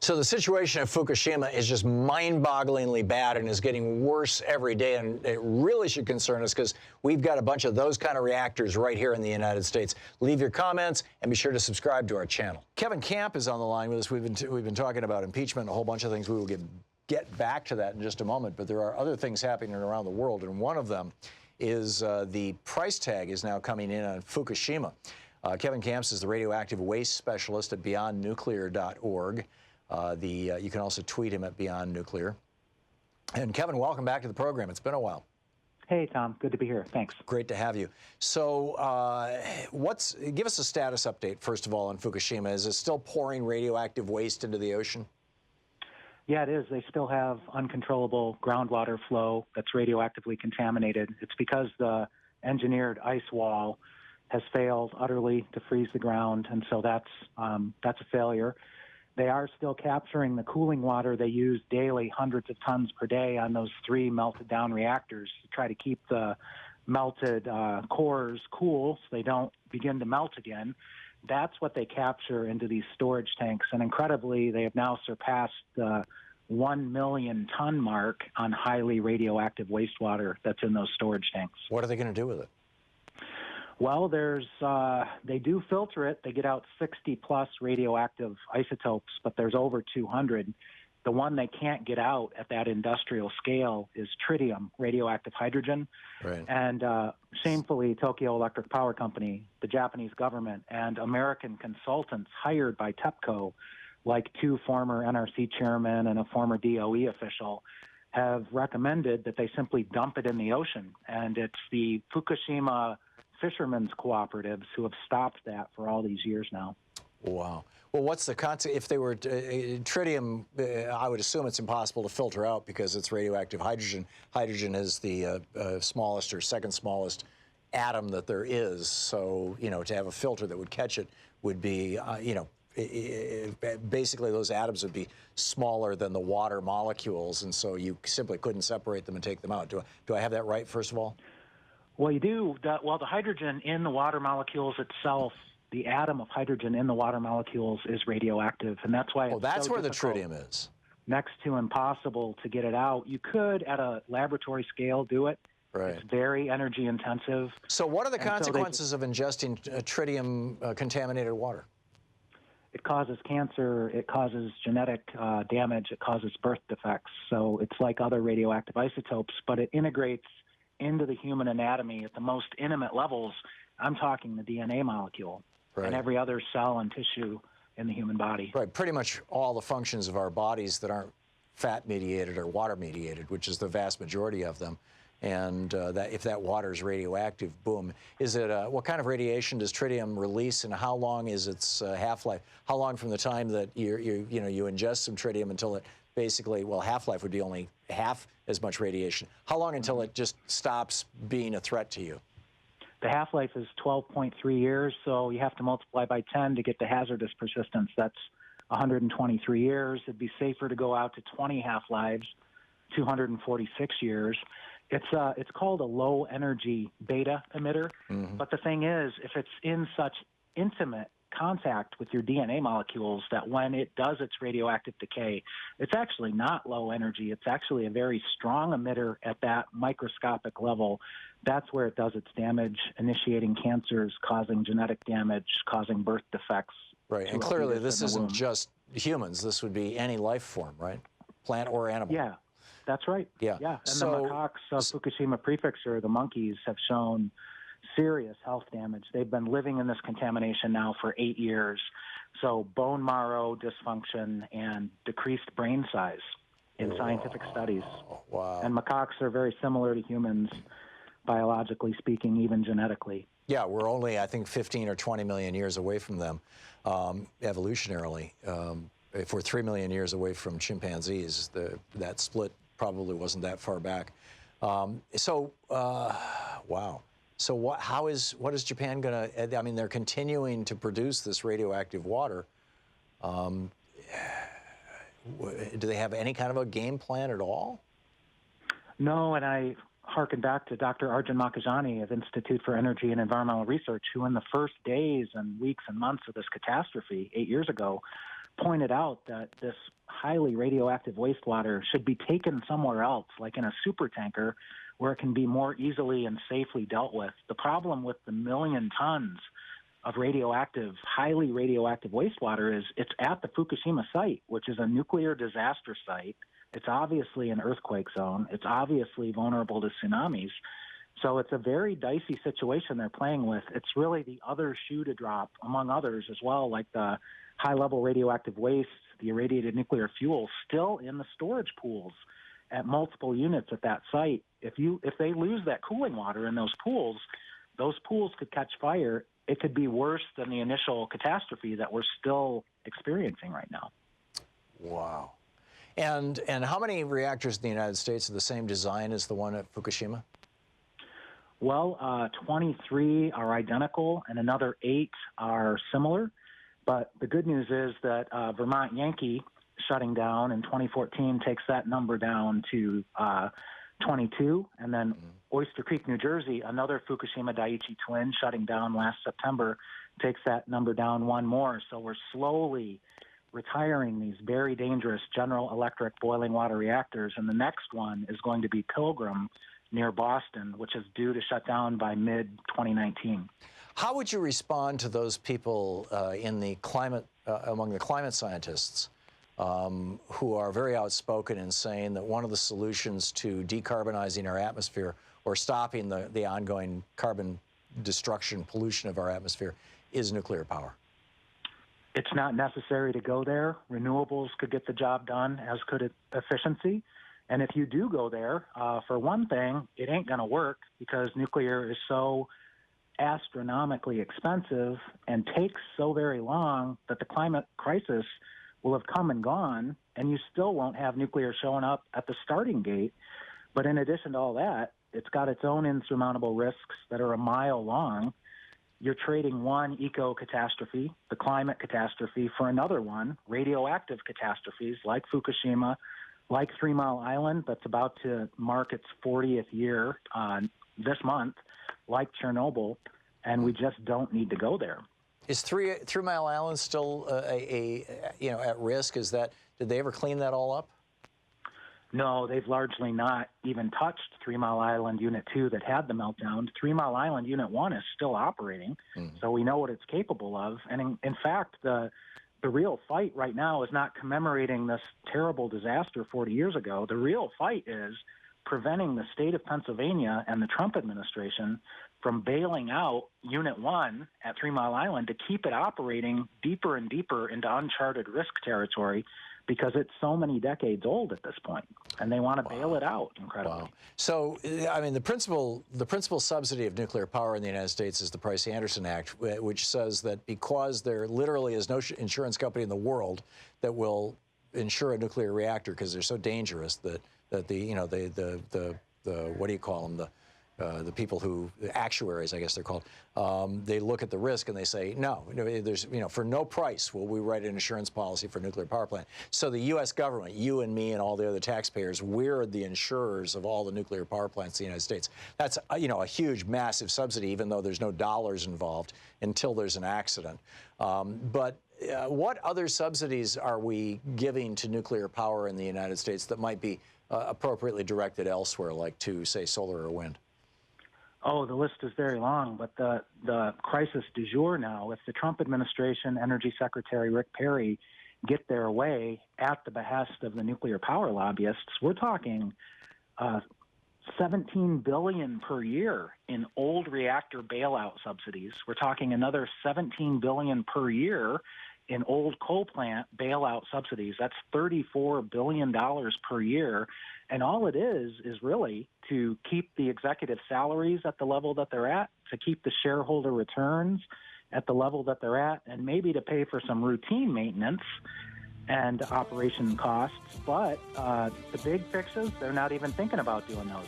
So the situation at Fukushima is just mind-bogglingly bad and is getting worse every day, and it really should concern us because we've got a bunch of those kind of reactors right here in the United States. Leave your comments and be sure to subscribe to our channel. Kevin Kamps is on the line with us. We've been talking about impeachment and a whole bunch of things. We will get back to that in just a moment, but there are other things happening around the world, and one of them is the price tag is now coming in on Fukushima. Kevin Kamps is the radioactive waste specialist at beyondnuclear.org. You can also tweet him at Beyond Nuclear. And Kevin, welcome back to the program. It's been a while. Hey, Tom. Good to be here. Thanks. Great to have you. So give us a status update, first of all, on Fukushima. Is it still pouring radioactive waste into the ocean? Yeah, it is. They still have uncontrollable groundwater flow that's radioactively contaminated. It's because the engineered ice wall has failed utterly to freeze the ground, and so that's a failure. They are still capturing the cooling water they use daily, hundreds of tons per day, on those 3 melted down reactors to try to keep the melted cores cool so they don't begin to melt again. That's what they capture into these storage tanks. And incredibly, they have now surpassed the 1 million ton mark on highly radioactive wastewater that's in those storage tanks. What are they going to do with it? Well, they do filter it. They get out 60-plus radioactive isotopes, but there's over 200. The one they can't get out at that industrial scale is tritium, radioactive hydrogen. Right. And shamefully, Tokyo Electric Power Company, the Japanese government, and American consultants hired by TEPCO, like 2 former NRC chairmen and a former DOE official, have recommended that they simply dump it in the ocean. And it's the Fukushima fishermen's cooperatives who have stopped that for all these years now. Wow. Well, what's the concept? If they were tritium, I would assume it's impossible to filter out because it's radioactive hydrogen. Hydrogen is the smallest or second smallest atom that there is. So, to have a filter that would catch it would be, basically those atoms would be smaller than the water molecules, and so you simply couldn't separate them and take them out. Do I have that right, first of all? Well, you do. The hydrogen in the water molecules itself, the atom of hydrogen in the water molecules is radioactive, and that's why it's that's so where the difficult, tritium is. Next to impossible to get it out. You could, at a laboratory scale, do it. Right. It's very energy intensive. So what are the consequences of ingesting tritium-contaminated water? It causes cancer, it causes genetic damage, it causes birth defects. So it's like other radioactive isotopes, but it integrates into the human anatomy at the most intimate levels. I'm talking the DNA molecule, right, and every other cell and tissue in the human body. Right, pretty much all the functions of our bodies that aren't fat-mediated or water-mediated, which is the vast majority of them. And that if that water is radioactive, boom. Is it what kind of radiation does tritium release, and how long is its half-life? How long from the time that you ingest some tritium until it basically, well, half-life would be only half as much radiation. How long until it just stops being a threat to you? The half-life is 12.3 years, so you have to multiply by 10 to get the hazardous persistence. That's 123 years. It'd be safer to go out to 20 half-lives, 246 years. It's called a low-energy beta emitter, but the thing is, if it's in such intimate contact with your DNA molecules that when it does its radioactive decay, it's actually not low energy. It's actually a very strong emitter at that microscopic level. That's where it does its damage, initiating cancers, causing genetic damage, causing birth defects. Right, and clearly this isn't just humans. This would be any life form, right? Plant or animal. Yeah, that's right. Yeah. And the macaques of Fukushima Prefecture, the monkeys, have shown serious health damage. They've been living in this contamination now for 8 years. So bone marrow dysfunction and decreased brain size in scientific studies. Wow. And macaques are very similar to humans, biologically speaking, even genetically. Yeah, we're only, I think, 15 or 20 million years away from them, evolutionarily. If we're 3 million years away from chimpanzees, that split probably wasn't that far back. Wow. So what is Japan going to, I mean, they're continuing to produce this radioactive water. Do they have any kind of a game plan at all? No, and I harken back to Dr. Arjun Makajani of Institute for Energy and Environmental Research, who in the first days and weeks and months of this catastrophe 8 years ago pointed out that this highly radioactive wastewater should be taken somewhere else, like in a super tanker, where it can be more easily and safely dealt with. The problem with the 1 million tons of highly radioactive wastewater is it's at the Fukushima site, which is a nuclear disaster site. It's obviously an earthquake zone. It's obviously vulnerable to tsunamis. So it's a very dicey situation they're playing with. It's really the other shoe to drop, among others as well, like the high-level radioactive waste, the irradiated nuclear fuel, still in the storage pools at multiple units at that site. If they lose that cooling water in those pools could catch fire. It could be worse than the initial catastrophe that we're still experiencing right now. Wow. And how many reactors in the United States are the same design as the one at Fukushima? Well, 23 are identical and another 8 are similar. But the good news is that Vermont Yankee shutting down in 2014 takes that number down to 22. And then Oyster Creek, New Jersey, another Fukushima Daiichi twin shutting down last September, takes that number down one more. So we're slowly retiring these very dangerous General Electric boiling water reactors. And the next one is going to be Pilgrim near Boston, which is due to shut down by mid-2019. How would you respond to those people in the climate, among the climate scientists who are very outspoken in saying that one of the solutions to decarbonizing our atmosphere or stopping the ongoing carbon destruction, pollution of our atmosphere is nuclear power? It's not necessary to go there. Renewables could get the job done, as could efficiency. And if you do go there, for one thing, it ain't going to work because nuclear is so astronomically expensive and takes so very long that the climate crisis will have come and gone, and you still won't have nuclear showing up at the starting gate. But in addition to all that, it's got its own insurmountable risks that are a mile long. You're trading one eco-catastrophe, the climate catastrophe, for another one, radioactive catastrophes like Fukushima, like 3 Mile Island, that's about to mark its 40th year this month, like Chernobyl, and we just don't need to go there. Is 3 Mile Island still at risk? Did they ever clean that all up? No, they've largely not even touched 3 Mile Island Unit 2 that had the meltdown. 3 Mile Island Unit 1 is still operating, so we know what it's capable of. And in fact, the real fight right now is not commemorating this terrible disaster 40 years ago. The real fight is preventing the state of Pennsylvania and the Trump administration from bailing out Unit 1 at 3 Mile Island to keep it operating deeper and deeper into uncharted risk territory because it's so many decades old at this point, and they want to bail it out, incredibly. Wow. So, I mean, the principal subsidy of nuclear power in the United States is the Price-Anderson Act, which says that because there literally is no insurance company in the world that will insure a nuclear reactor because they're so dangerous that the what do you call them, the people who, the actuaries, I guess they're called, they look at the risk and they say, no, there's, for no price will we write an insurance policy for a nuclear power plant. So the U.S. government, you and me and all the other taxpayers, we're the insurers of all the nuclear power plants in the United States. That's, a huge, massive subsidy, even though there's no dollars involved until there's an accident. But what other subsidies are we giving to nuclear power in the United States that might be appropriately directed elsewhere, like to, say, solar or wind? Oh, the list is very long, but the crisis du jour now, if the Trump administration, Energy Secretary Rick Perry, get their way at the behest of the nuclear power lobbyists, we're talking $17 billion per year in old reactor bailout subsidies. We're talking another $17 billion per year in old coal plant bailout subsidies. That's $34 billion per year. And all it is really to keep the executive salaries at the level that they're at, to keep the shareholder returns at the level that they're at, and maybe to pay for some routine maintenance and operation costs. But the big fixes, they're not even thinking about doing those.